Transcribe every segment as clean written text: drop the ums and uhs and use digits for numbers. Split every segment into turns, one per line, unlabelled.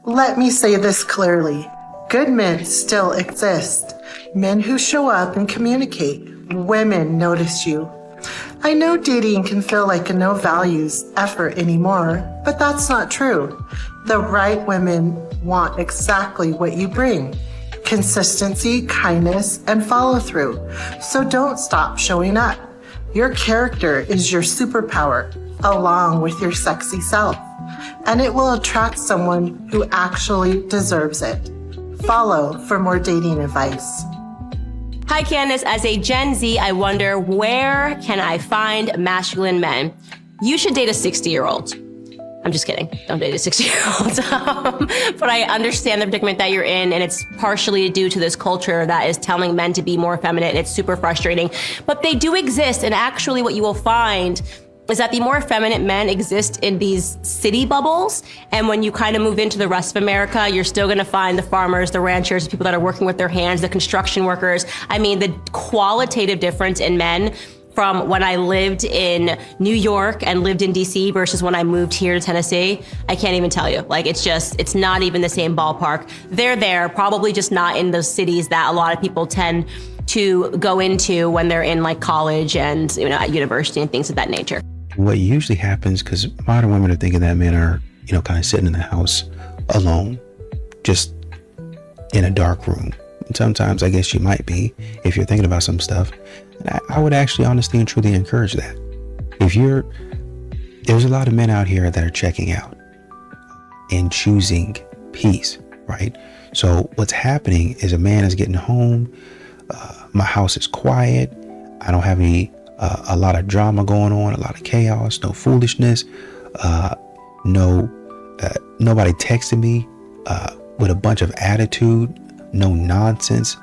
Let me say this clearly. Good men still exist. Men who show up and communicate. Women notice you. I know dating can feel like a no values effort anymore, but that's not true. The right women want exactly what you bring. Consistency, kindness, and follow through. So don't stop showing up. Your character is your superpower, along with your sexy self. And it will attract someone who actually deserves it. Follow for more dating advice.
Hi, Candace. As a Gen Z, I wonder, where can I find masculine men? You should date a 60-year-old. I'm just kidding. Don't date a 60-year-old. But I understand the predicament that you're in, and it's partially due to this culture that is telling men to be more feminine, and it's super frustrating. But they do exist, and actually what you will find is that the more effeminate men exist in these city bubbles. And when you kind of move into the rest of America, you're still gonna find the farmers, the ranchers, the people that are working with their hands, the construction workers. I mean, the qualitative difference in men from when I lived in New York and lived in DC versus when I moved here to Tennessee, I can't even tell you. Like, it's not even the same ballpark. They're there, probably just not in those cities that a lot of people tend to go into when they're in like college and, you know, at university and things of that nature.
What usually happens, because modern women are thinking that men are, you know, kind of sitting in the house alone, just in a dark room. And sometimes I guess you might be if you're thinking about some stuff. And I would actually honestly and truly encourage that. There's a lot of men out here that are checking out and choosing peace, right? So what's happening is a man is getting home. My house is quiet. I don't have a lot of drama going on, a lot of chaos, no foolishness, nobody texting me with a bunch of attitude, no nonsense,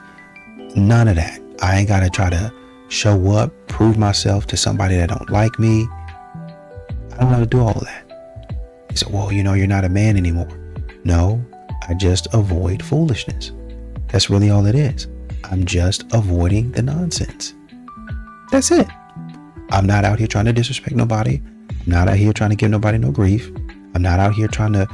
none of that. I ain't got to try to show up, prove myself to somebody that don't like me. I don't have to do all of that. He said, well, you know, you're not a man anymore. No, I just avoid foolishness. That's really all it is. I'm just avoiding the nonsense. That's it. I'm not out here trying to disrespect nobody. I'm not out here trying to give nobody no grief. I'm not out here trying to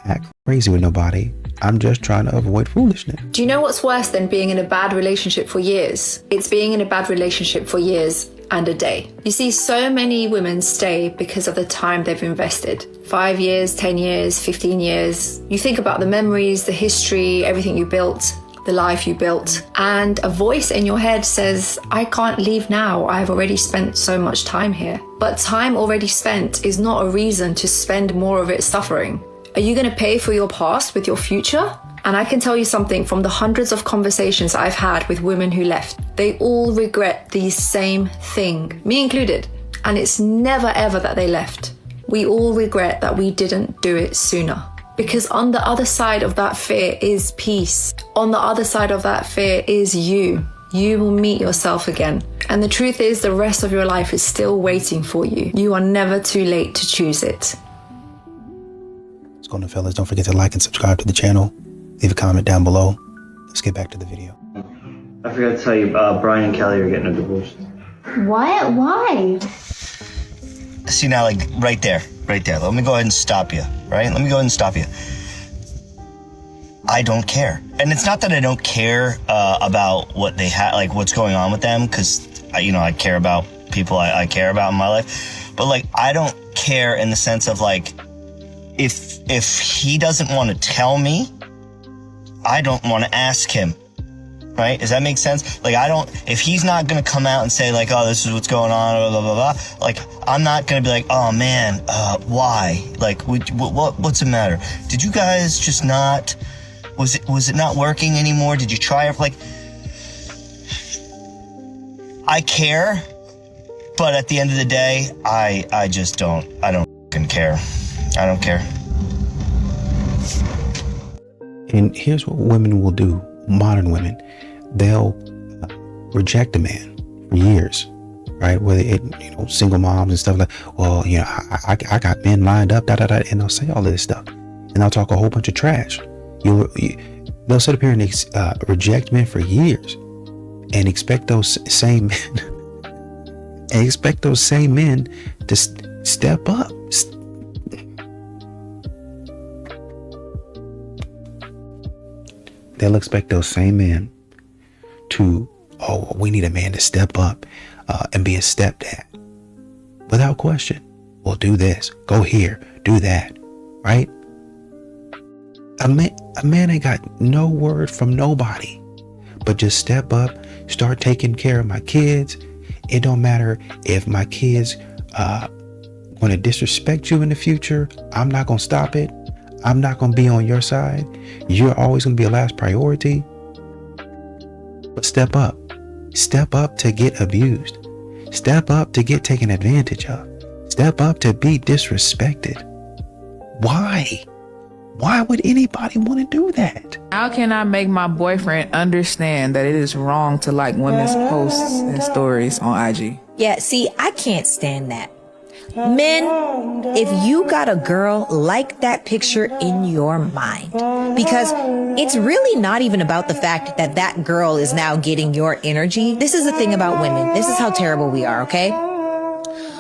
act crazy with nobody. I'm just trying to avoid foolishness.
Do you know what's worse than being in a bad relationship for years? It's being in a bad relationship for years and a day. You see, so many women stay because of the time they've invested. 5 years, 10 years, 15 years. You think about the memories, the history, everything you built, the life you built, and a voice in your head says, I can't leave now. I've already spent so much time here. But time already spent is not a reason to spend more of it suffering. Are you going to pay for your past with your future? And I can tell you something from the hundreds of conversations I've had with women who left. They all regret the same thing, me included. And it's never ever that they left. We all regret that we didn't do it sooner. Because on the other side of that fear is peace. On the other side of that fear is you. You will meet yourself again. And the truth is, the rest of your life is still waiting for you. You are never too late to choose it.
What's going on, fellas? Don't forget to like and subscribe to the channel. Leave a comment down below. Let's get back to the video.
I forgot to tell you, Brian and Kelly are getting a divorce.
What? Why?
See now, like right there. Let me go ahead and stop you, right? Let me go ahead and stop you. I don't care. And it's not that I don't care about what they have, like what's going on with them, because, I care about people I care about in my life. But like, I don't care in the sense of like, if he doesn't want to tell me, I don't want to ask him. Right? Does that make sense? Like, if he's not going to come out and say like, oh, this is what's going on, blah, blah, blah, blah. Like, I'm not going to be like, oh man, why? Like, what's the matter? Did you guys just not, was it not working anymore? Did you try it? Like, I care, but at the end of the day, I don't fucking care. I don't care.
And here's what women will do, modern women. They'll reject a man for years, right? Whether single moms and stuff like, well, I got men lined up, and they'll say all of this stuff, and they'll talk a whole bunch of trash. They'll sit up here and reject men for years, and expect those same men, to step up. they'll expect those same men to, oh, we need a man to step up and be a stepdad. Without question. Well, do this, go here, do that, right? A man ain't got no word from nobody, but just step up, start taking care of my kids. It don't matter if my kids want to disrespect you in the future. I'm not going to stop it. I'm not going to be on your side. You're always going to be a last priority. But step up. Step up to get abused. Step up to get taken advantage of. Step up to be disrespected. Why? Why would anybody want to do that?
How can I make my boyfriend understand that it is wrong to like women's posts and stories on IG?
Yeah, see, I can't stand that. Men, if you got a girl, like that picture in your mind, because it's really not even about the fact that that girl is now getting your energy. This is the thing about women. This is how terrible we are, okay?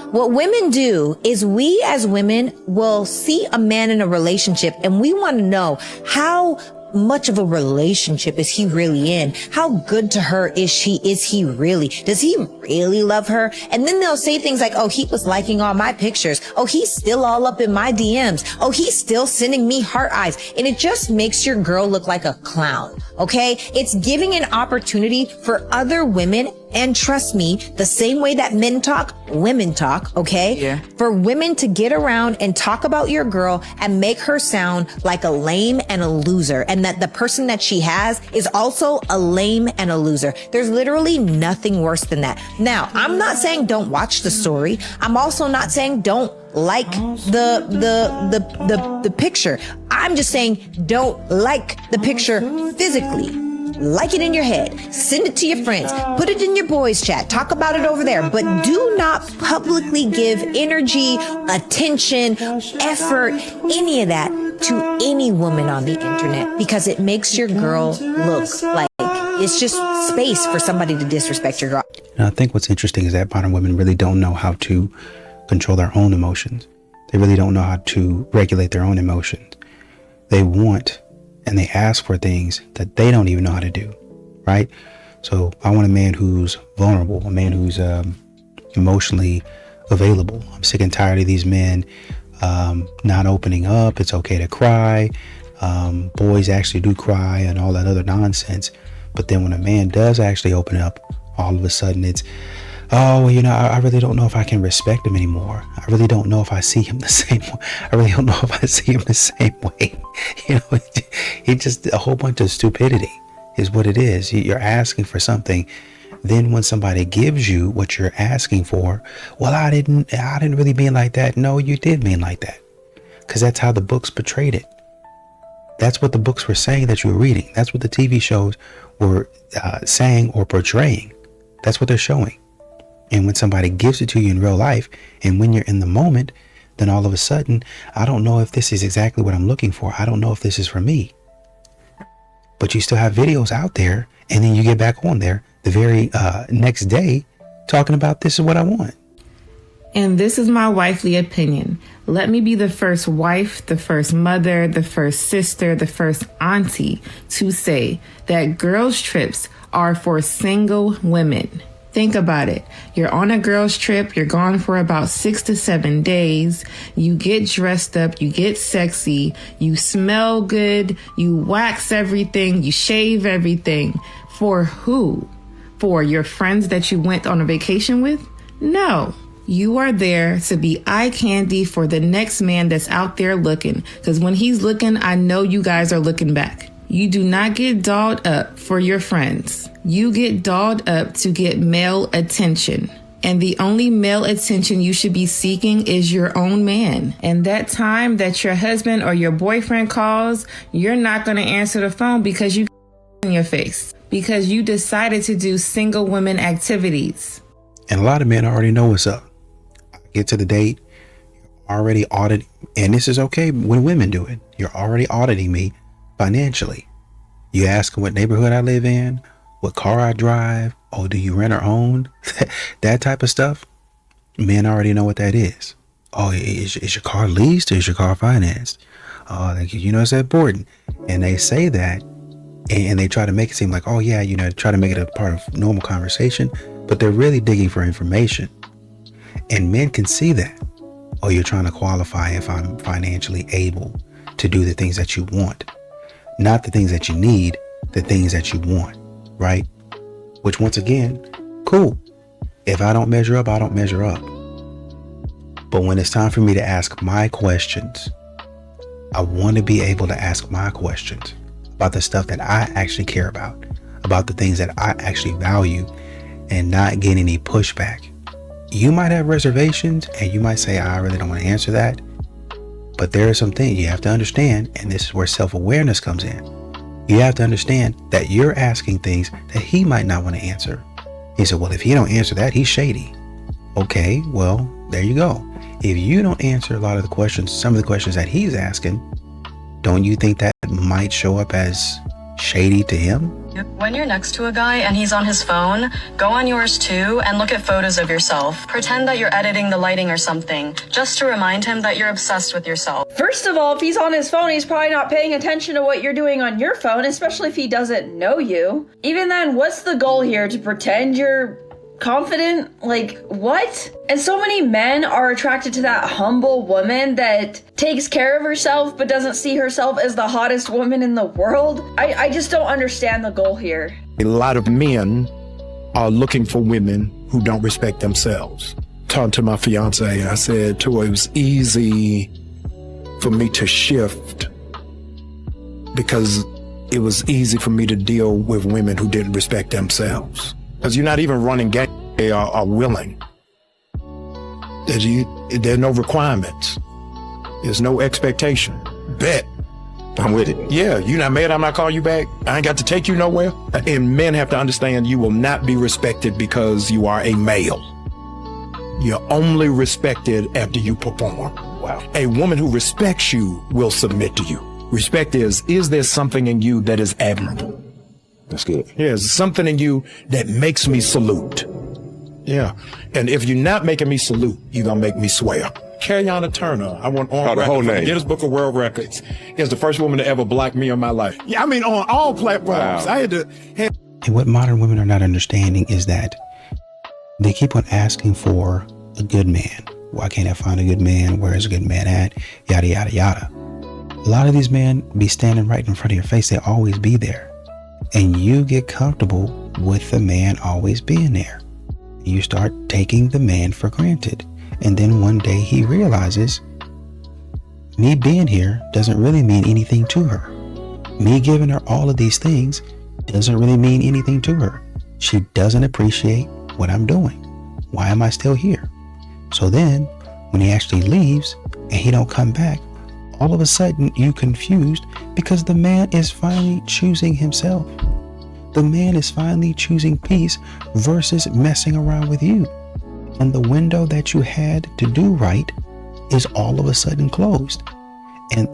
What women do is we as women will see a man in a relationship and we want to know how much of a relationship is he really in? How good to her is he really? Does he really love her? And then they'll say things like, oh, he was liking all my pictures. Oh, he's still all up in my DMs. Oh, he's still sending me heart eyes. And it just makes your girl look like a clown. Okay. It's giving an opportunity for other women. And trust me, the same way that men talk, women talk, okay?
Yeah.
For women to get around and talk about your girl and make her sound like a lame and a loser, and that the person that she has is also a lame and a loser. There's literally nothing worse than that. Now, I'm not saying don't watch the story. I'm also not saying don't like the picture. I'm just saying don't like the picture physically. Like it in your head, send it to your friends, put it in your boys chat, talk about it over there, but do not publicly give energy, attention, effort, any of that to any woman on the internet, because it makes your girl look like it's just space for somebody to disrespect your girl.
And I think what's interesting is that modern women really don't know how to control their own emotions. They really don't know how to regulate their own emotions. They want and they ask for things that they don't even know how to do, right? So I want a man who's vulnerable, a man who's emotionally available. I'm sick and tired of these men not opening up. It's okay to cry. Boys actually do cry and all that other nonsense. But then when a man does actually open up, all of a sudden it's, oh, well, you know, I really don't know if I can respect him anymore. I really don't know if I see him the same way. I really don't know if I see him the same way. You know, it's just a whole bunch of stupidity is what it is. You're asking for something. Then when somebody gives you what you're asking for, well, I didn't really mean like that. No, you did mean like that. Because that's how the books portrayed it. That's what the books were saying that you were reading. That's what the TV shows were saying or portraying. That's what they're showing. And when somebody gives it to you in real life, and when you're in the moment, then all of a sudden, I don't know if this is exactly what I'm looking for. I don't know if this is for me. But you still have videos out there, and then you get back on there the very next day talking about this is what I want.
And this is my wifely opinion. Let me be the first wife, the first mother, the first sister, the first auntie to say that girls' trips are for single women. Think about it. You're on a girls' trip. You're gone for about 6 to 7 days. You get dressed up. You get sexy. You smell good. You wax everything. You shave everything. For who? For your friends that you went on a vacation with? No. You are there to be eye candy for the next man that's out there looking. Because when he's looking, I know you guys are looking back. You do not get dolled up for your friends. You get dolled up to get male attention. And the only male attention you should be seeking is your own man. And that time that your husband or your boyfriend calls, you're not going to answer the phone because you in your face. Because you decided to do single women activities.
And a lot of men already know what's up. Get to the date, already auditing. And this is okay when women do it. You're already auditing me financially. You ask what neighborhood I live in, what car I drive. Oh, do you rent or own? That type of stuff. Men already know what that is. Oh, is your car leased or is your car financed? Oh, you know, it's important. And they say that And they try to make it seem like, oh yeah, you know, try to make it a part of normal conversation, but they're really digging for information. And men can see that. Oh, you're trying to qualify if I'm financially able to do the things that you want. Not the things that you need, the things that you want, right? Which once again, cool. If I don't measure up, I don't measure up. But when it's time for me to ask my questions, I want to be able to ask my questions about the stuff that I actually care about the things that I actually value, and not get any pushback. You might have reservations and you might say, I really don't want to answer that. But there are some things you have to understand, and this is where self-awareness comes in. You have to understand that you're asking things that he might not want to answer. He said, well, if he don't answer that, he's shady. Okay, well, there you go. If you don't answer a lot of the questions, some of the questions that he's asking, don't you think that might show up as shady to him?
When you're next to a guy and he's on his phone, go on yours too and look at photos of yourself. Pretend that you're editing the lighting or something, just to remind him that you're obsessed with yourself.
First of all, if he's on his phone, he's probably not paying attention to what you're doing on your phone, especially if he doesn't know you. Even then, what's the goal here? To pretend you're confident? Like, what? And so many men are attracted to that humble woman that takes care of herself but doesn't see herself as the hottest woman in the world. I just don't understand the goal here.
A lot of men are looking for women who don't respect themselves. Talked to my fiance, I said to her, it was easy for me to shift because it was easy for me to deal with women who didn't respect themselves. Because you're not even running game, they are willing. There are no requirements. There's no expectation. Bet. I'm with it. Yeah, you not mad I might call you back? I ain't got to take you nowhere. And men have to understand you will not be respected because you are a male. You're only respected after you perform. Wow. A woman who respects you will submit to you. Respect is there something in you that is admirable? That's good. Yeah, there's something in you that makes me salute. Yeah. And if you're not making me salute, you're going to make me swear. Carriana Turner, I want on
the whole name.
Guinness Book of World Records, is the first woman to ever block me in my life. Yeah, I mean, on all platforms. Wow. I had to.
And what modern women are not understanding is that they keep on asking for a good man. Why can't I find a good man? Where is a good man at? Yada, yada, yada. A lot of these men be standing right in front of your face. They always be there. And you get comfortable with the man always being there. You start taking the man for granted. And then one day he realizes, me being here doesn't really mean anything to her. Me giving her all of these things doesn't really mean anything to her. She doesn't appreciate what I'm doing. Why am I still here? So then when he actually leaves and he don't come back, all of a sudden you confused because the man is finally choosing himself. The man is finally choosing peace versus messing around with you. And the window that you had to do right is all of a sudden closed. And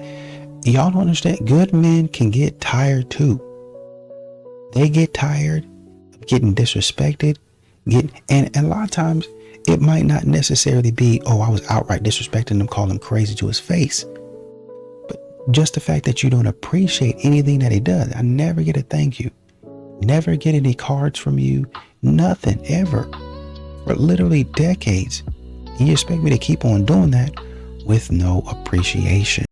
y'all don't understand, good men can get tired too. They get tired of getting disrespected, and a lot of times it might not necessarily be, oh, I was outright disrespecting him, calling him crazy to his face. But just the fact that you don't appreciate anything that he does. I never get a thank you. Never get any cards from you. Nothing, ever. For literally decades. And you expect me to keep on doing that with no appreciation.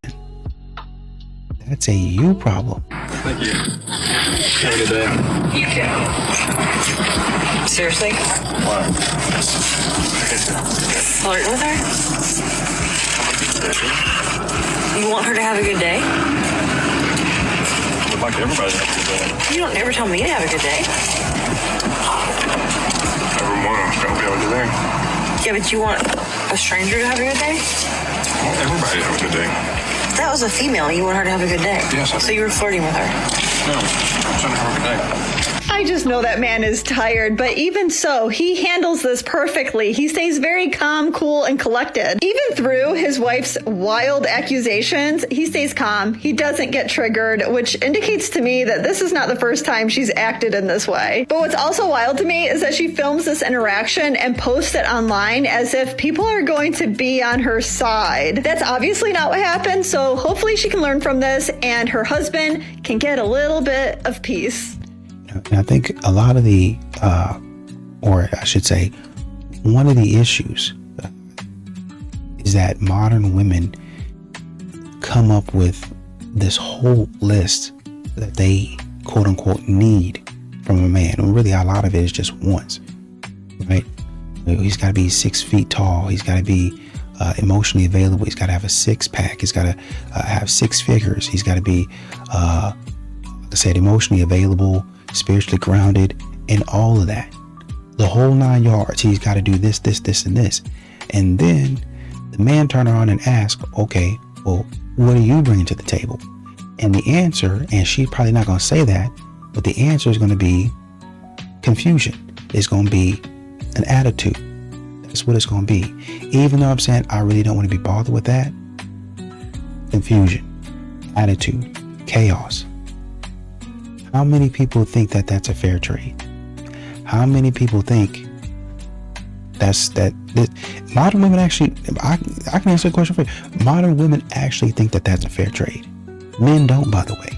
That's a you problem.
Thank you. Have a good day.
You too. Seriously?
Why?
Flirting with her? You want her to have a good day?
I would like everybody to have a good day.
You don't ever tell me to have a good day.
Every morning I'm supposed to have a good day.
Yeah, but you want a stranger to have a good day?
I want everybody to have a good day.
That was a female. You want her to have a good day.
Yes, I do.
So you were flirting with her.
No, I'm trying to have a good day.
I just know that man is tired, but even so, he handles this perfectly. He stays very calm, cool, and collected. Even through his wife's wild accusations, he stays calm. He doesn't get triggered, which indicates to me that this is not the first time she's acted in this way. But what's also wild to me is that she films this interaction and posts it online as if people are going to be on her side. That's obviously not what happened, so hopefully she can learn from this and her husband can get a little bit of peace.
And I think a lot of the, or I should say, one of the issues is that modern women come up with this whole list that they quote unquote need from a man. And really, a lot of it is just wants, right? He's got to be 6 feet tall. He's got to be emotionally available. He's got to have a six pack. He's got to have six figures. He's got to be, like I said, emotionally available, spiritually grounded, and all of that. The whole 9 yards. He's got to do this, this, this, and this. And then the man turn around and ask, okay, well, what are you bringing to the table? And the answer, and she's probably not going to say that, but the answer is going to be confusion. It's going to be an attitude. That's what it's going to be. Even though I'm saying I really don't want to be bothered with that, confusion, attitude, chaos. How many people think that that's a fair trade? How many people think that modern women actually, I can answer the question for you. Modern women actually think that that's a fair trade. Men don't, by the way,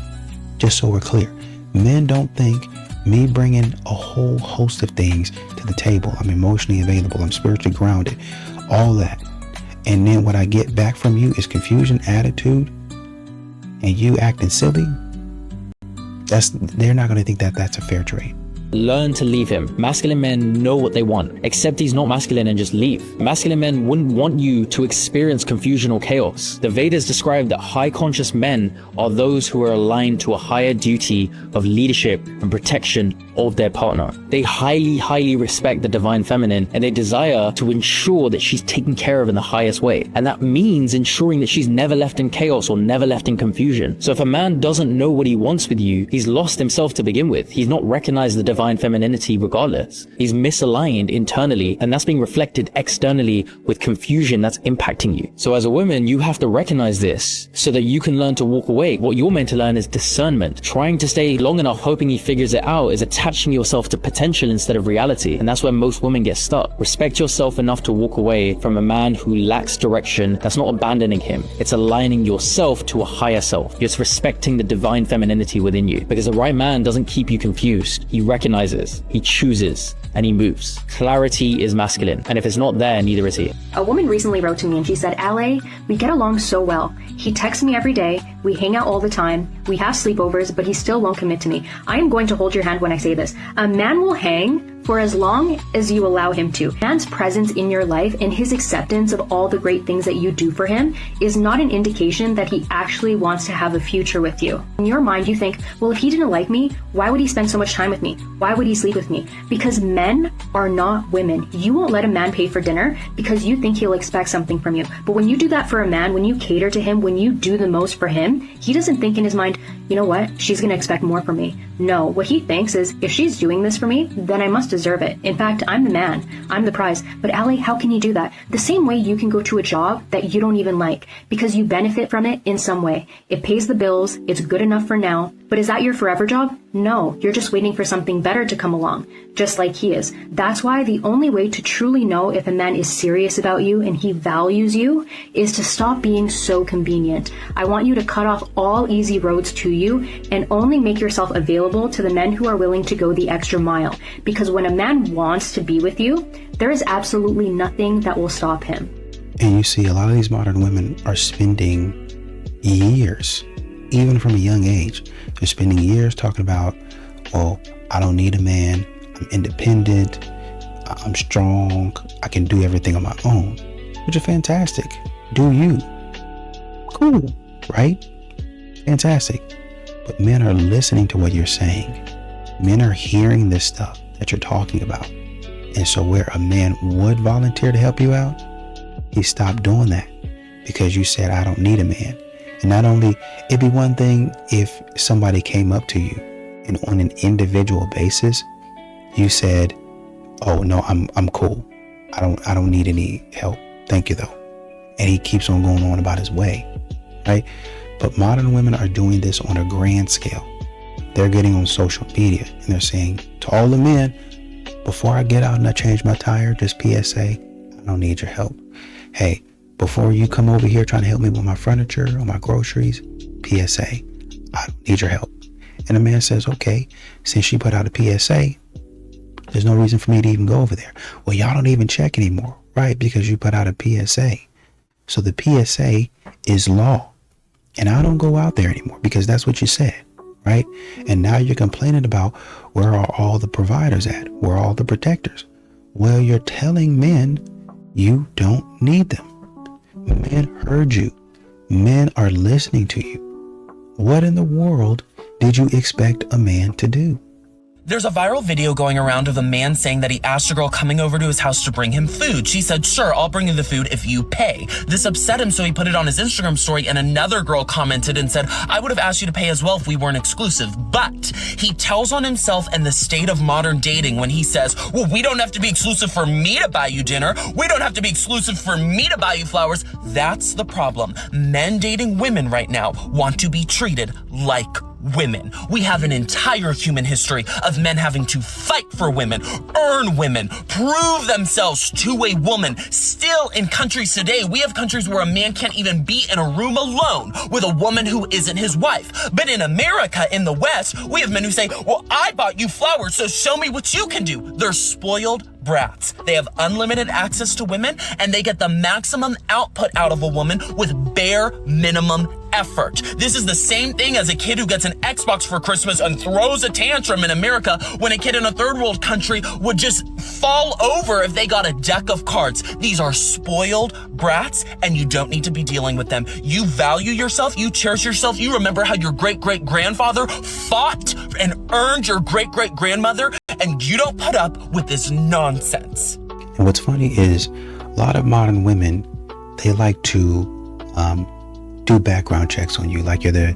just so we're clear. Men don't think me bringing a whole host of things to the table. I'm emotionally available. I'm spiritually grounded. All that. And then what I get back from you is confusion, attitude, and you acting silly. They're not going to think that that's a fair trade.
Learn to leave him. Masculine men know what they want. Accept he's not masculine and just leave. Masculine men wouldn't want you to experience confusion or chaos. The Vedas describe that high conscious men are those who are aligned to a higher duty of leadership and protection of their partner. They highly respect the divine feminine, and they desire to ensure that she's taken care of in the highest way. And that means ensuring that she's never left in chaos or never left in confusion. So if a man doesn't know what he wants with you, he's lost himself to begin with. He's not recognized the divine femininity regardless. He's misaligned internally, and that's being reflected externally with confusion that's impacting you. So as a woman, you have to recognize this so that you can learn to walk away. What you're meant to learn is discernment. Trying to stay long enough hoping he figures it out is attaching yourself to potential instead of reality. And that's where most women get stuck. Respect yourself enough to walk away from a man who lacks direction. That's not abandoning him. It's aligning yourself to a higher self. It's respecting the divine femininity within you, because the right man doesn't keep you confused. He recognizes, he chooses, and he moves. Clarity is masculine, and if it's not there, neither is he.
A woman recently wrote to me and she said, LA, we get along so well. He texts me every day, we hang out all the time, we have sleepovers, but he still won't commit to me. I am going to hold your hand when I say this. A man will hang for as long as you allow him to. Man's presence in your life and his acceptance of all the great things that you do for him is not an indication that he actually wants to have a future with you. In your mind, you think, well, if he didn't like me, why would he spend so much time with me? Why would he sleep with me? Because men are not women. You won't let a man pay for dinner because you think he'll expect something from you. But when you do that for a man, when you cater to him, when you do the most for him, he doesn't think in his mind, you know what, she's going to expect more from me. No, what he thinks is, if she's doing this for me, then I must deserve it. In fact, I'm the man. I'm the prize. But Ali, how can you do that? The same way you can go to a job that you don't even like because you benefit from it in some way. It pays the bills. It's good enough for now. But is that your forever job? No, you're just waiting for something better to come along, just like he is. That's why the only way to truly know if a man is serious about you and he values you is to stop being so convenient. I want you to cut off all easy roads to you and only make yourself available to the men who are willing to go the extra mile. Because when a man wants to be with you, there is absolutely nothing that will stop him.
And you see, a lot of these modern women are spending years, even from a young age, they're spending years talking about, well, I don't need a man, I'm independent, I'm strong, I can do everything on my own, which is fantastic. Do you. Cool, right? Fantastic. But men are listening to what you're saying. Men are hearing this stuff that you're talking about. And so where a man would volunteer to help you out, he stopped doing that because you said, I don't need a man. And not only, it'd be one thing if somebody came up to you and on an individual basis, you said, oh no, I'm cool. I don't need any help. Thank you though. And he keeps on going on about his way, right? But modern women are doing this on a grand scale. They're getting on social media and they're saying to all the men, before I get out and I change my tire, just PSA, I don't need your help. Hey, before you come over here trying to help me with my furniture or my groceries, PSA, I don't need your help. And the man says, okay, since she put out a PSA, there's no reason for me to even go over there. Well, y'all don't even check anymore, right? Because you put out a PSA. So the PSA is law. And I don't go out there anymore because that's what you said, right? And now you're complaining about where are all the providers at? Where are all the protectors? Well, you're telling men you don't need them. Men heard you. Men are listening to you. What in the world did you expect a man to do?
There's a viral video going around of a man saying that he asked a girl coming over to his house to bring him food. She said, sure, I'll bring you the food if you pay. This upset him, so he put it on his Instagram story, and another girl commented and said, I would have asked you to pay as well if we weren't exclusive. But he tells on himself and the state of modern dating when he says, well, we don't have to be exclusive for me to buy you dinner. We don't have to be exclusive for me to buy you flowers. That's the problem. Men dating women right now want to be treated like women. We have an entire human history of men having to fight for women, earn women, prove themselves to a woman. Still in countries today, we have countries where a man can't even be in a room alone with a woman who isn't his wife. But in America, in the West, we have men who say, well, I bought you flowers, so show me what you can do. They're spoiled brats. They have unlimited access to women, and they get the maximum output out of a woman with bare minimum effort. This is the same thing as a kid who gets an Xbox for Christmas and throws a tantrum in America when a kid in a third world country would just fall over if they got a deck of cards. These are spoiled brats, and you don't need to be dealing with them. You value yourself, you cherish yourself, you remember how your great-great-grandfather fought and earned your great-great-grandmother, and you don't put up with this nonsense.
And what's funny is a lot of modern women, they like to do background checks on you, like they're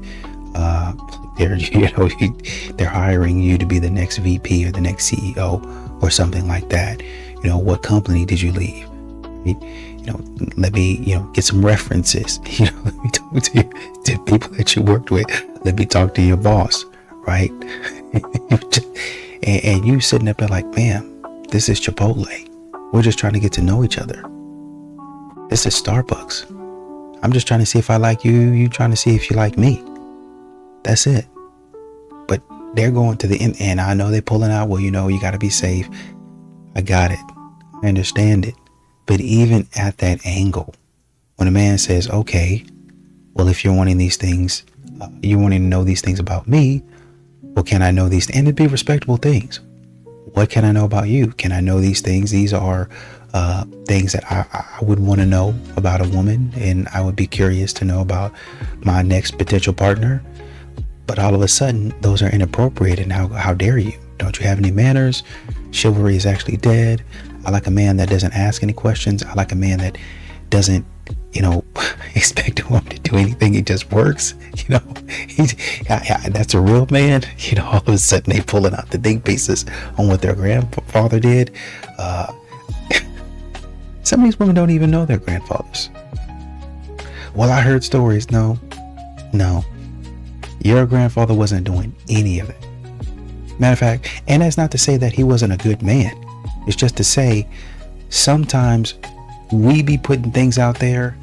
hiring you to be the next VP or the next CEO or something like that. You know, what company did you leave? You know, let me, get some references. Let me talk to people that you worked with. Let me talk to your boss, right? and you sitting up there like, man, this is Chipotle. We're just trying to get to know each other. This is Starbucks. I'm just trying to see if I like you. You trying to see if you like me. That's it. But they're going to the end, and I know they're pulling out. Well, you got to be safe. I got it. I understand it. But even at that angle, when a man says, okay, well, if you're wanting these things, you wanting to know these things about me, well, can I know these? And it'd be respectable things. What can I know about you? Can I know these things? These are things that I would want to know about a woman, and I would be curious to know about my next potential partner. But all of a sudden, those are inappropriate, and how dare you? Don't you have any manners? Chivalry is actually dead. I like a man that doesn't ask any questions. I like a man that doesn't, expect a woman to do anything. He just works. That's a real man. All of a sudden they pulling out the think pieces on what their grandfather did. Some of these women don't even know their grandfathers. Well, I heard stories. No. Your grandfather wasn't doing any of it. Matter of fact, and that's not to say that he wasn't a good man. It's just to say sometimes we be putting things out there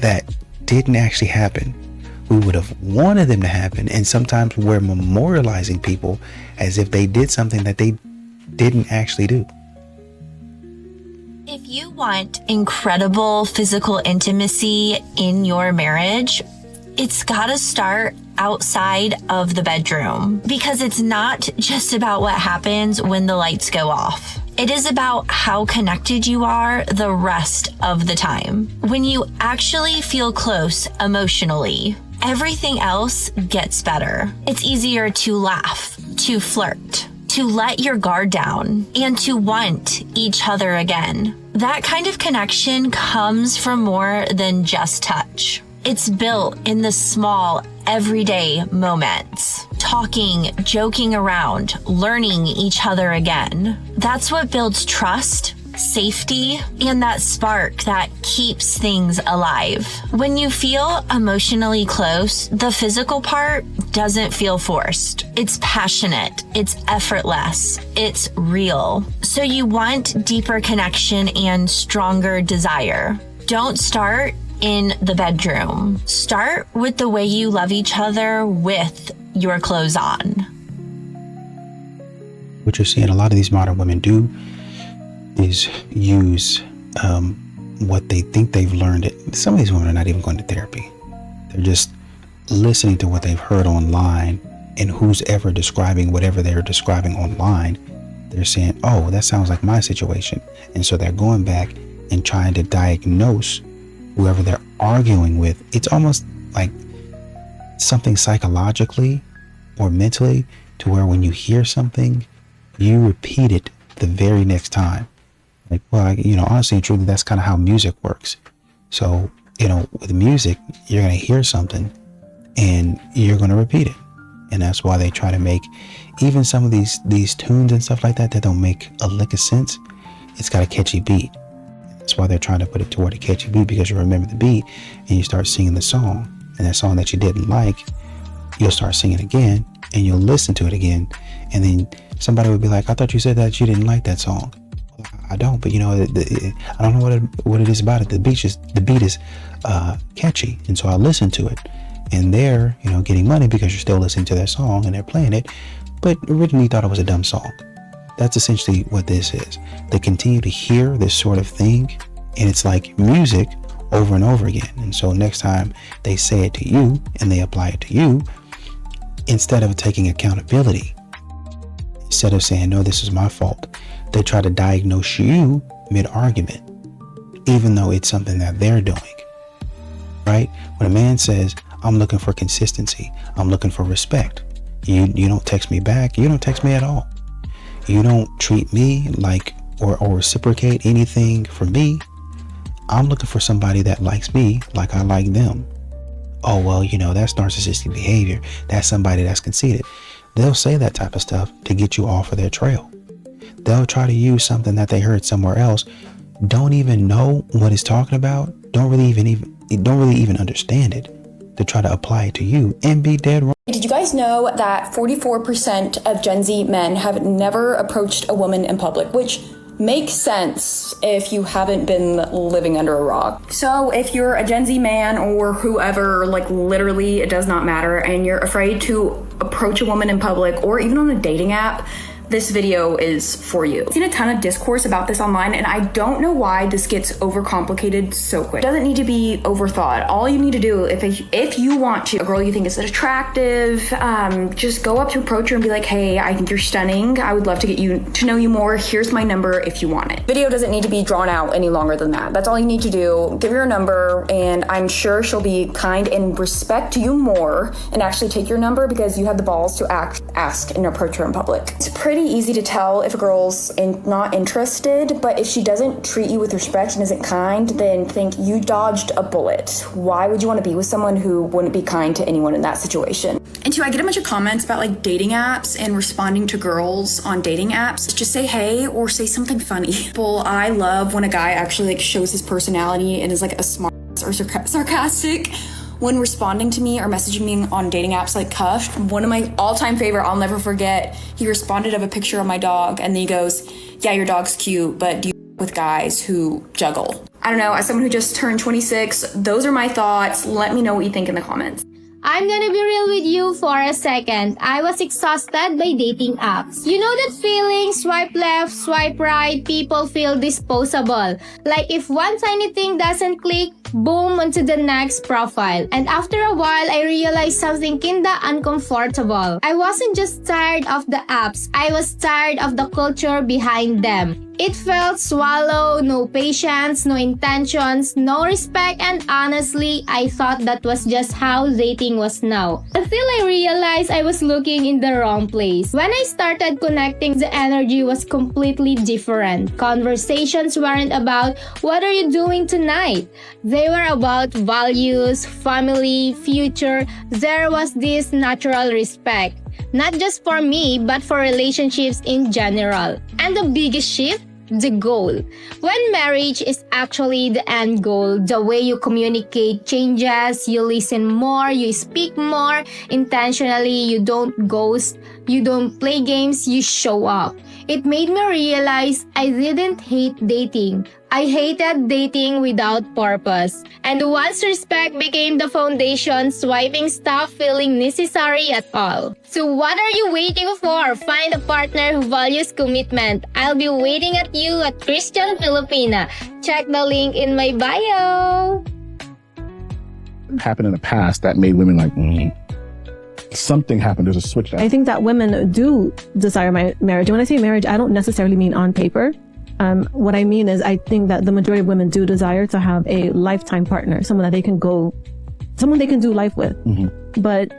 that didn't actually happen. We would have wanted them to happen, and sometimes we're memorializing people as if they did something that they didn't actually do.
If you want incredible physical intimacy in your marriage, it's gotta start outside of the bedroom, because it's not just about what happens when the lights go off. It is about how connected you are the rest of the time. When you actually feel close emotionally, everything else gets better. It's easier to laugh, to flirt, to let your guard down, and to want each other again. That kind of connection comes from more than just touch. It's built in the small, everyday moments. talking, joking around, learning each other again. That's what builds trust, safety, and that spark that keeps things alive. When you feel emotionally close, the physical part doesn't feel forced. It's passionate, it's effortless, it's real. So you want deeper connection and stronger desire. Don't start in the bedroom. Start with the way you love each other with your clothes on.
What you're seeing a lot of these modern women do is use what they think they've learned. Some of these women are not even going to therapy. They're just listening to what they've heard online, and who's ever describing whatever they're describing online, they're saying, oh, that sounds like my situation. And so they're going back and trying to diagnose whoever they're arguing with. It's almost like something psychologically or mentally, to where when you hear something, you repeat it the very next time. Like, well, honestly and truly, that's kind of how music works. So, with music, you're going to hear something and you're going to repeat it. And that's why they try to make even some of these tunes and stuff like that don't make a lick of sense. It's got a catchy beat. That's why they're trying to put it toward a catchy beat, because you remember the beat and you start singing the song. And that song that you didn't like, you'll start singing again and you'll listen to it again. And then somebody would be like, I thought you said that you didn't like that song. I don't, but I don't know what it is about it. The beat is catchy, and so I listen to it, and they're getting money because you're still listening to their song and they're playing it, but originally thought it was a dumb song. That's essentially what this is. They continue to hear this sort of thing, and it's like music over and over again. And so next time they say it to you and they apply it to you, instead of taking accountability, instead of saying, no, this is my fault, they try to diagnose you mid-argument, even though it's something that they're doing, right? When a man says, I'm looking for consistency, I'm looking for respect, you don't text me back, you don't text me at all, you don't treat me like or reciprocate anything for me, I'm looking for somebody that likes me like I like them. Oh, well, that's narcissistic behavior, that's somebody that's conceited. They'll say that type of stuff to get you off of their trail. They'll try to use something that they heard somewhere else, don't even know what it's talking about, don't really even understand it, to try to apply it to you and be dead wrong.
Did you guys know that 44% of Gen Z men have never approached a woman in public, which makes sense if you haven't been living under a rock. So if you're a Gen Z man or whoever, literally it does not matter, and you're afraid to approach a woman in public or even on a dating app, this video is for you. I've seen a ton of discourse about this online, and I don't know why this gets overcomplicated so quick. It doesn't need to be overthought. All you need to do, if you want to, a girl you think is attractive, just go up to approach her and be like, hey, I think you're stunning. I would love to get to know you more. Here's my number if you want it. Video doesn't need to be drawn out any longer than that. That's all you need to do. Give her a number, and I'm sure she'll be kind and respect you more and actually take your number because you have the balls to ask and approach her in public. It's pretty easy to tell if a girl's not interested, but if she doesn't treat you with respect and isn't kind, then think you dodged a bullet. Why would you want to be with someone who wouldn't be kind to anyone in that situation? And two, I get a bunch of comments about dating apps and responding to girls on dating apps. Just say hey or say something funny. Well, I love when a guy actually shows his personality and is a smart or sarcastic when responding to me or messaging me on dating apps like Cuffed. One of my all-time favorite, I'll never forget, he responded of a picture of my dog, and then he goes, yeah, your dog's cute, but do you with guys who juggle? I don't know, as someone who just turned 26, those are my thoughts. Let me know what you think in the comments.
I'm gonna be real with you for a second. I was exhausted by dating apps. You know that feeling, swipe left, swipe right, people feel disposable. Like if one tiny thing doesn't click, boom, onto the next profile. And after a while, I realized something kinda uncomfortable. I wasn't just tired of the apps, I was tired of the culture behind them. It felt swallow, no patience, no intentions, no respect, and honestly, I thought that was just how dating was now. Until I realized I was looking in the wrong place. When I started connecting, the energy was completely different. Conversations weren't about, what are you doing tonight? They were about values, family, future. There was this natural respect. not just for me, but for relationships in general. And the biggest shift? The goal. When marriage is actually the end goal, the way you communicate changes, you listen more, you speak more intentionally, you don't ghost, you don't play games, you show up. It made me realize I didn't hate dating. I hated dating without purpose. And once respect became the foundation, swiping stopped feeling necessary at all. So what are you waiting for? Find a partner who values commitment. I'll be waiting at you at Christian Filipina. Check the link in my bio.
Happened in the past that made women like, something happened. There's a switch.
I think that women do desire marriage. And when I say marriage, I don't necessarily mean on paper. What I mean is I think that the majority of women do desire to have a lifetime partner, someone they can do life with. But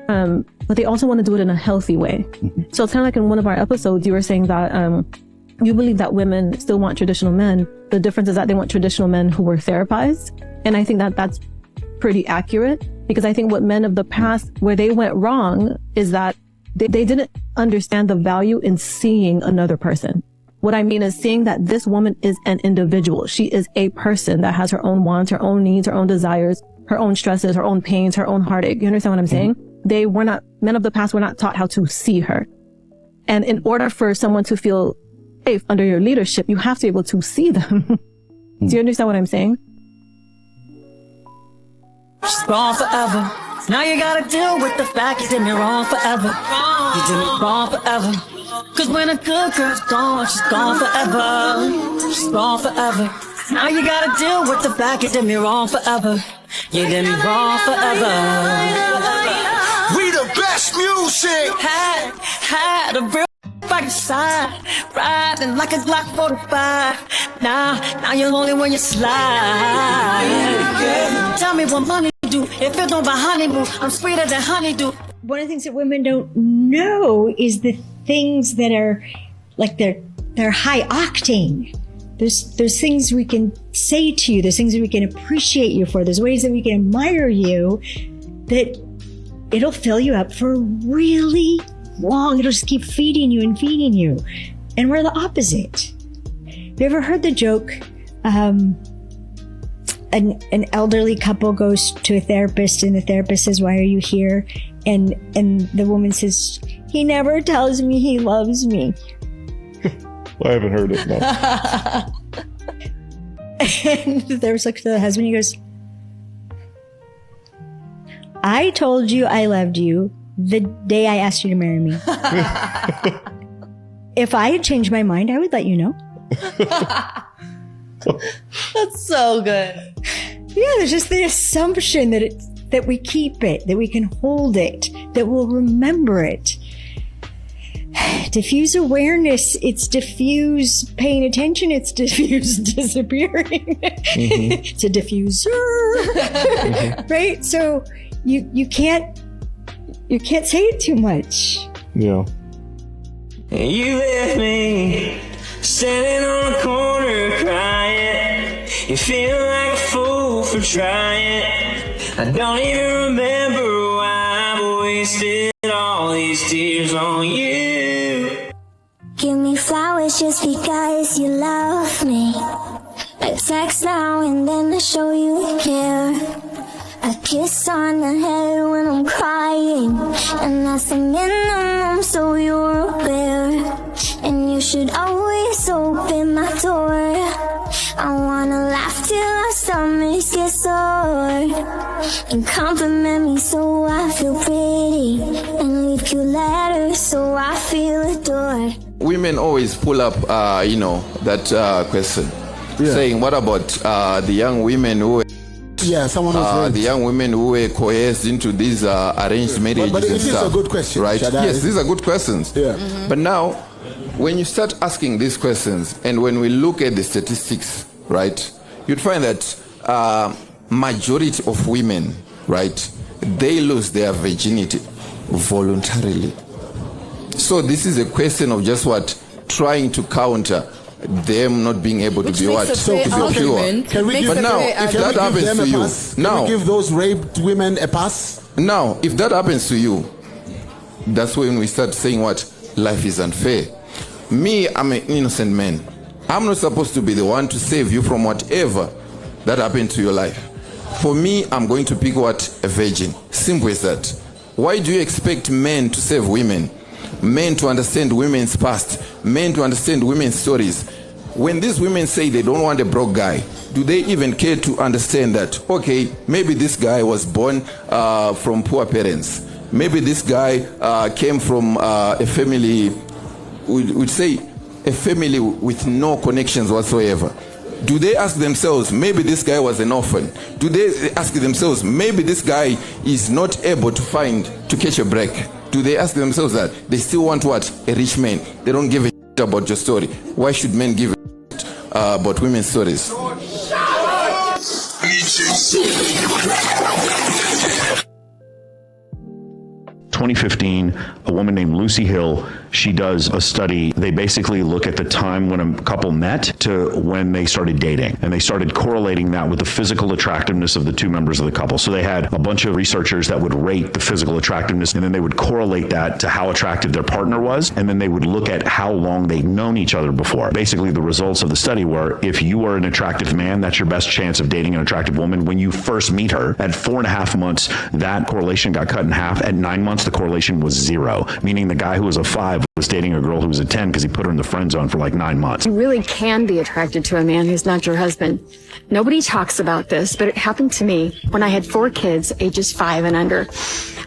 they also want to do it in a healthy way. So it's kind of like in one of our episodes, you were saying that you believe that women still want traditional men. The difference is that they want traditional men who were therapized. And I think that that's pretty accurate, because I think what men of the past, where they went wrong, is that they didn't understand the value in seeing another person. What I mean is seeing that this woman is an individual. She is a person that has her own wants, her own needs, her own desires, her own stresses, her own pains, her own heartache. You understand what I'm saying? Men of the past were not taught how to see her. And in order for someone to feel safe under your leadership, you have to be able to see them. Do you understand what I'm saying?
She's gone forever. Now you gotta deal with the fact you did me wrong forever. You did me wrong forever. Cause when a good girl's gone, she's gone forever. She's gone forever. Now you gotta deal with the fact you did me wrong forever. You did me wrong forever.
We the best music.
Had a real by your side, riding like a Glock 45. Now you're lonely when you slide. Tell me what money do if it don't buy honeymoon. I'm sweeter than honeydew.
One of the things that women don't know is the things that are like they're high octane. There's things we can say to you. There's things that we can appreciate you for. There's ways that we can admire you that it'll fill you up for really long. It'll just keep feeding you and feeding you. And we're the opposite. Have you ever heard the joke? An elderly couple goes to a therapist and the therapist says, "Why are you here?" And the woman says, "He never tells me he loves me."
I haven't heard it. No.
And the therapist looks to the husband, he goes, "I told you I loved you the day I asked you to marry me. If I had changed my mind, I would let you know."
That's so good.
Yeah, there's just the assumption that we keep it, that we can hold it, that we'll remember it. Diffuse awareness, it's diffuse paying attention, it's diffuse disappearing. It's a diffuser. Right? So you can't say it too much.
Yeah. You left me standing on a corner crying. You feel like a fool for trying. I don't even remember why I've wasted all these tears on you.
Give me flowers just because you love me. A text now and then to show you care. A kiss on the head when I'm crying, and that's the minimum, so you're aware. And you should always open my door. I wanna laugh till our stomachs get sore, and compliment me so I feel pretty, and leave cute letters so I feel adored.
Women always pull up, that question, saying, "What about the young women who?"
Yeah, someone was
the young women who were coerced into these arranged marriages
but
and
this
stuff.
is a good question,
right?
Shaddai.
Yes, these are good questions.
Yeah.
But now, when you start asking these questions, and when we look at the statistics, right, you'd find that majority of women, right, they lose their virginity voluntarily. So this is a question of just trying to counter them not being able to be pure.
Can we give
but now, if that happens to you,
can we give those raped women a pass?
Now, if that happens to you, that's when we start saying what? Life is unfair. Me, I'm an innocent man. I'm not supposed to be the one to save you from whatever that happened to your life. For me, I'm going to pick what? A virgin. Simple as that. Why do you expect men to save women? Men to understand women's past. Men to understand women's stories. When these women say they don't want a broke guy, do they even care to understand that, okay, maybe this guy was born from poor parents. Maybe this guy came from a family, we'd say a family with no connections whatsoever. Do they ask themselves, maybe this guy was an orphan? Do they ask themselves, maybe this guy is not able to catch a break? Do they ask themselves that? They still want what? A rich man. They don't give a shit about your story. Why should men give a shit about women's stories?
2015, a woman named Lucy Hill, she does a study. They basically look at the time when a couple met to when they started dating. And they started correlating that with the physical attractiveness of the two members of the couple. So they had a bunch of researchers that would rate the physical attractiveness, and then they would correlate that to how attractive their partner was. And then they would look at how long they'd known each other before. Basically, the results of the study were, if you are an attractive man, that's your best chance of dating an attractive woman when you first meet her. At 4.5 months, that correlation got cut in half. At 9 months, the correlation was 0, meaning the guy who was a 5 was dating a girl who was a 10 because he put her in the friend zone for like 9 months.
You really can be attracted to a man who's not your husband. Nobody talks about this, but it happened to me when I had 4 kids, ages 5 and under.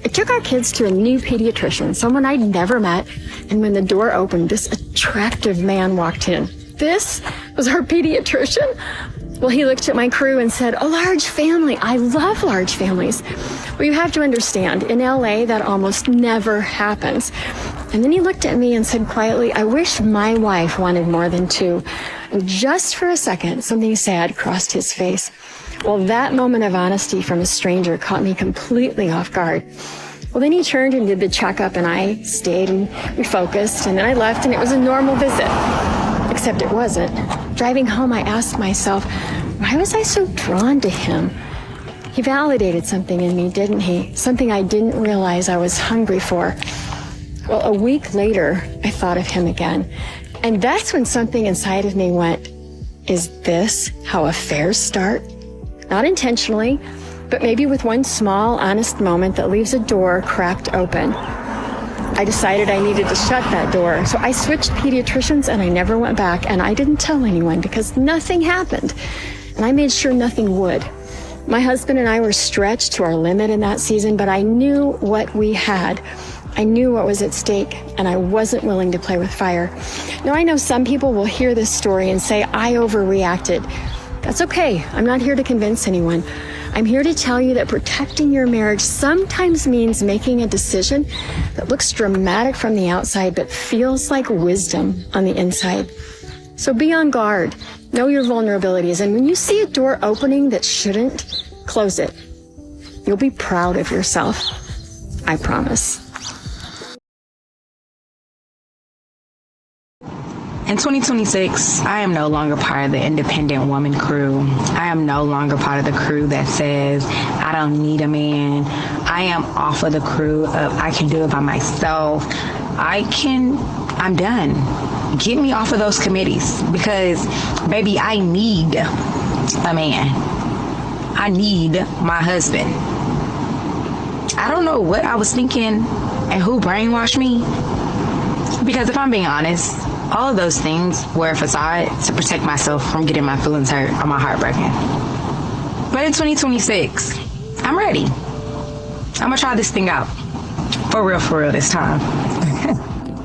I took our kids to a new pediatrician, someone I'd never met, and when the door opened, this attractive man walked in. This was our pediatrician. Well, he looked at my crew and said, "A large family. I love large families." Well, you have to understand, in LA, that almost never happens. And then he looked at me and said quietly, "I wish my wife wanted more than 2. And just for a second, something sad crossed his face. Well, that moment of honesty from a stranger caught me completely off guard. Well, then he turned and did the checkup, and I stayed and we focused, and then I left, and it was a normal visit. Except it wasn't. Driving home, I asked myself, why was I so drawn to him? He validated something in me, didn't he? Something I didn't realize I was hungry for. Well, a week later, I thought of him again. And that's when something inside of me went, is this how affairs start? Not intentionally, but maybe with one small, honest moment that leaves a door cracked open. I decided I needed to shut that door. So I switched pediatricians and I never went back, and I didn't tell anyone because nothing happened. And I made sure nothing would. My husband and I were stretched to our limit in that season, but I knew what we had. I knew what was at stake, and I wasn't willing to play with fire. Now, I know some people will hear this story and say I overreacted. That's okay. I'm not here to convince anyone. I'm here to tell you that protecting your marriage sometimes means making a decision that looks dramatic from the outside but feels like wisdom on the inside. So be on guard. Know your vulnerabilities. And when you see a door opening that shouldn't, close it. You'll be proud of yourself. I promise.
In 2026, I am no longer part of the independent woman crew. I am no longer part of the crew that says, I don't need a man. I am off of the crew of I can do it by myself. I'm done. Get me off of those committees because, baby, I need a man. I need my husband. I don't know what I was thinking and who brainwashed me. Because if I'm being honest, all of those things were a facade to protect myself from getting my feelings hurt or my heart broken. But in 2026, I'm ready. I'm gonna try this thing out. For real this time.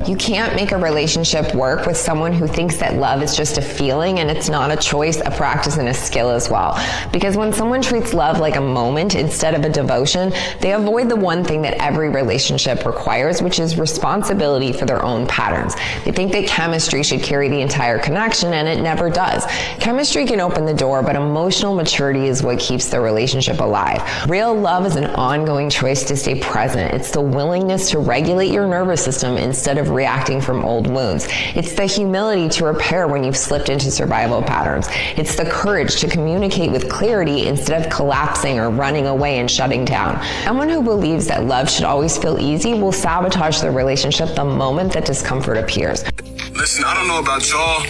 You can't make a relationship work with someone who thinks that love is just a feeling and it's not a choice, a practice, and a skill as well. Because when someone treats love like a moment instead of a devotion, they avoid the one thing that every relationship requires, which is responsibility for their own patterns. They think that chemistry should carry the entire connection, and it never does. Chemistry can open the door, but emotional maturity is what keeps the relationship alive. Real love is an ongoing choice to stay present. It's the willingness to regulate your nervous system instead of reacting from old wounds. It's the humility to repair when you've slipped into survival patterns. It's the courage to communicate with clarity instead of collapsing or running away and shutting down. Someone who believes that love should always feel easy will sabotage the relationship the moment that discomfort appears.
Listen, I don't know about y'all,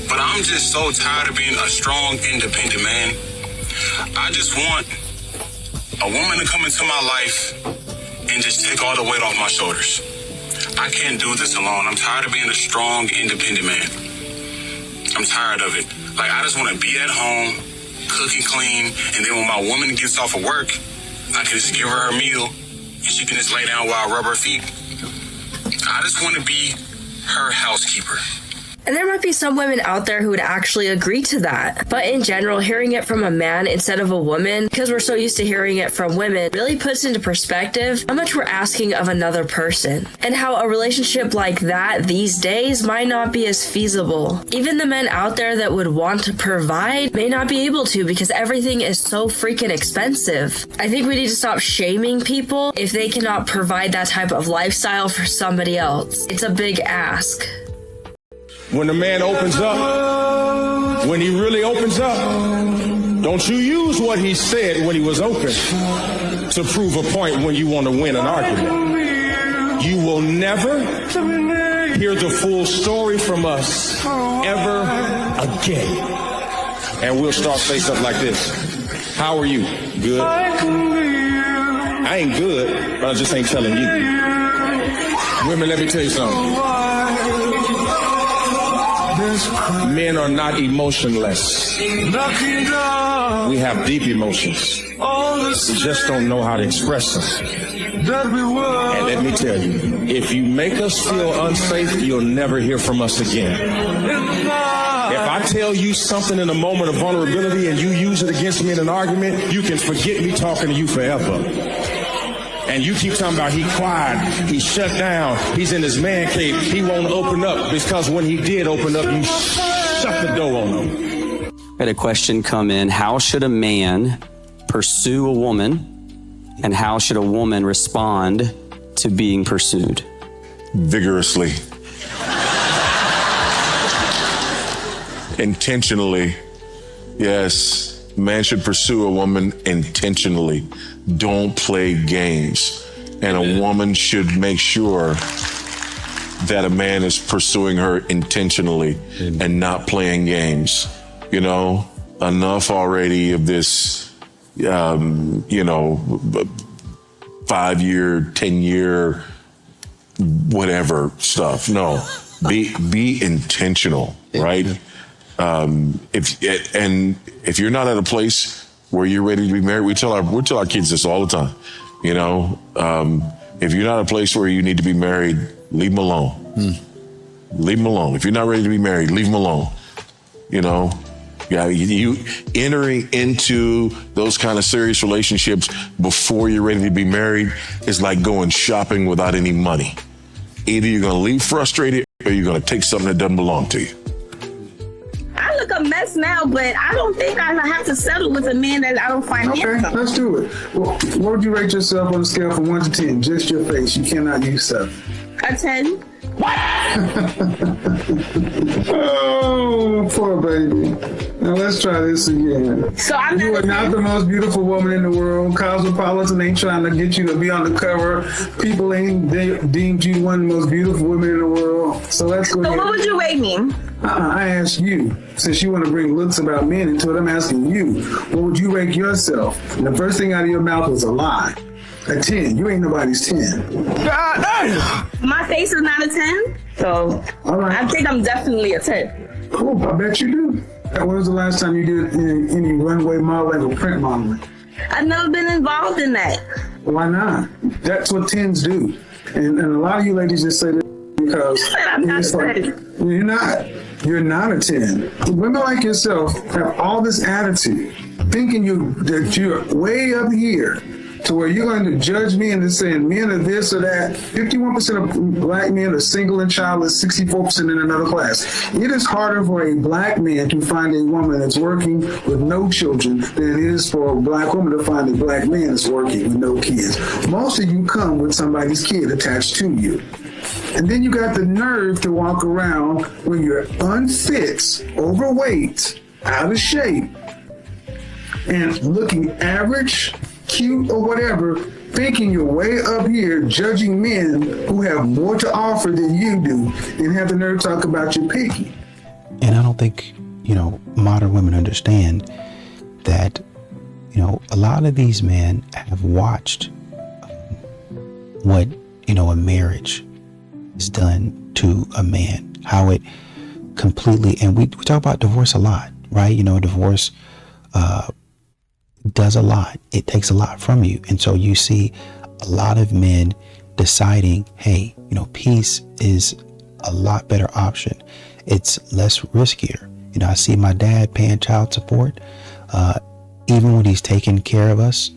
but I'm just so tired of being a strong, independent man. I just want a woman to come into my life and just take all the weight off my shoulders. I can't do this alone. I'm tired of being a strong, independent man. I'm tired of it. Like, I just want to be at home, cook and clean, and then when my woman gets off of work, I can just give her her meal, and she can just lay down while I rub her feet. I just want to be her housekeeper.
And there might be some women out there who would actually agree to that. But in general, hearing it from a man instead of a woman, because we're so used to hearing it from women, really puts into perspective how much we're asking of another person. And how a relationship like that these days might not be as feasible. Even the men out there that would want to provide may not be able to because everything is so freaking expensive. I think we need to stop shaming people if they cannot provide that type of lifestyle for somebody else. It's a big ask.
When the man opens up, when he really opens up, don't you use what he said when he was open to prove a point when you want to win an argument. You will never hear the full story from us ever again. And we'll start saying something like this. How are you? Good? I ain't good, but I just ain't telling you. Women, let me tell you something. Men are not emotionless. We have deep emotions. We just don't know how to express them. And let me tell you, if you make us feel unsafe, you'll never hear from us again. If I tell you something in a moment of vulnerability and you use it against me in an argument, you can forget me talking to you forever. And you keep talking about he quiet, he shut down, he's in his man cave, he won't open up because when he did open up, you shut the door on him.
I had a question come in. How should a man pursue a woman and how should a woman respond to being pursued?
Vigorously. Intentionally. Yes. Man should pursue a woman intentionally. Don't play games. And a woman should make sure that a man is pursuing her intentionally and not playing games. You know, enough already of this, 5-year, 10-year, whatever stuff. No, be intentional, right? If you're not at a place where you're ready to be married, we tell our kids this all the time. You know, if you're not at a place where you need to be married, leave them alone. Leave them alone. If you're not ready to be married, leave them alone. You know, yeah, you entering into those kind of serious relationships before you're ready to be married is like going shopping without any money. Either you're going to leave frustrated or you're going to take something that doesn't belong to you.
I look a mess now, but I don't think I have to settle with a man that I don't find handsome.
Okay, let's do it. Well, what would you rate yourself on a scale from 1 to 10? Just your face. You cannot use 7.
A 10. What?
Oh, poor baby. Now let's try this again.
So
you are not the most beautiful woman in the world. Cosmopolitan ain't trying to get you to be on the cover. People ain't deemed you one of the most beautiful women in the world. So let's go ahead.
So what would you rate me?
I asked you. Since you want to bring looks about men into it, I'm asking you. What would you rate yourself? And the first thing out of your mouth was a lie. A 10. You ain't nobody's 10.
God damn. My face is not a 10, so I think I'm definitely a 10.
Cool. I bet you do. When was the last time you did any runway modeling or print modeling?
I've never been involved in that.
Why not? That's what 10s do. And a lot of you ladies just say that because
I'm not a 10.
You're not. You're not a 10. Women like yourself have all this attitude, thinking that you're way up here to where you're going to judge me and saying men are this or that. 51% of black men are single and childless, 64% in another class. It is harder for a black man to find a woman that's working with no children than it is for a black woman to find a black man that's working with no kids. Most of you come with somebody's kid attached to you. And then you got the nerve to walk around when you're unfit, overweight, out of shape, and looking average, cute, or whatever, thinking you're way up here judging men who have more to offer than you do, and have the nerve to talk about you're picky.
And I don't think, modern women understand that, a lot of these men have watched what, a marriage is done to a man, how it completely, and we talk about divorce a lot, right? Divorce does a lot. It takes a lot from you. And so you see a lot of men deciding, hey, peace is a lot better option. It's less riskier. I see my dad paying child support, even when he's taking care of us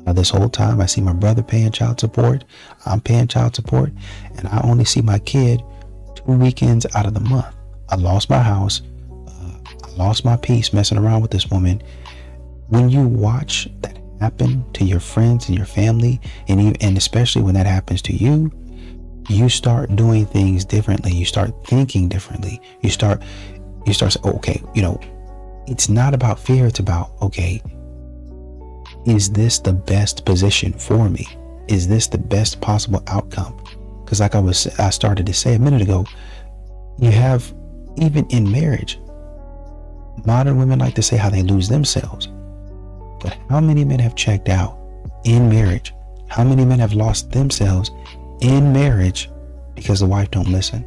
this whole time. I see my brother paying child support. I'm paying child support, and I only see my kid 2 weekends out of the month. I lost my house. I lost my peace messing around with this woman. When you watch that happen to your friends and your family, and especially when that happens to you, you start doing things differently. You start thinking differently. You start saying, okay, it's not about fear. It's about, okay, is this the best position for me? Is this the best possible outcome? Because like I started to say a minute ago, you have, even in marriage, modern women like to say how they lose themselves. But how many men have checked out in marriage? How many men have lost themselves in marriage because the wife don't listen?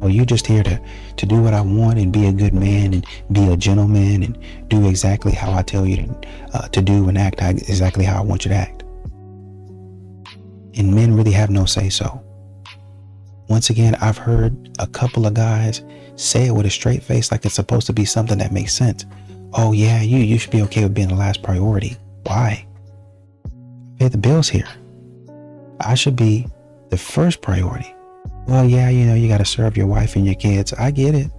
Oh, you just here to do what I want and be a good man and be a gentleman and do exactly how I tell you to do and act exactly how I want you to act. And men really have no say so. Once again, I've heard a couple of guys say it with a straight face like it's supposed to be something that makes sense. Oh yeah, you should be okay with being the last priority. Why? Pay the bills here. I should be the first priority. Well, yeah, you got to serve your wife and your kids. I get it.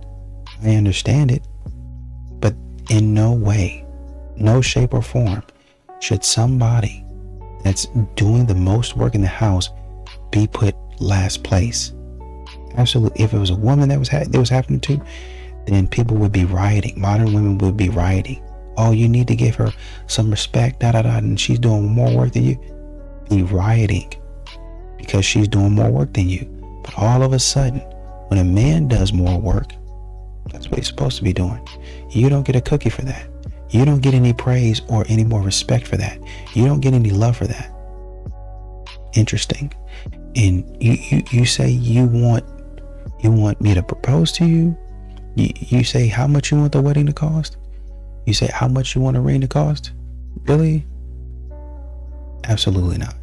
I understand it. But in no way, no shape or form should somebody that's doing the most work in the house be put last place. Absolutely. If it was a woman that was happening to, then people would be rioting. Modern women would be rioting. Oh, you need to give her some respect, and she's doing more work than you. Be rioting because she's doing more work than you. But all of a sudden, when a man does more work, that's what he's supposed to be doing. You don't get a cookie for that. You don't get any praise or any more respect for that. You don't get any love for that. Interesting. And you say you want me to propose to you. You say how much you want the wedding to cost. You say how much you want a ring to cost. Really? Absolutely not.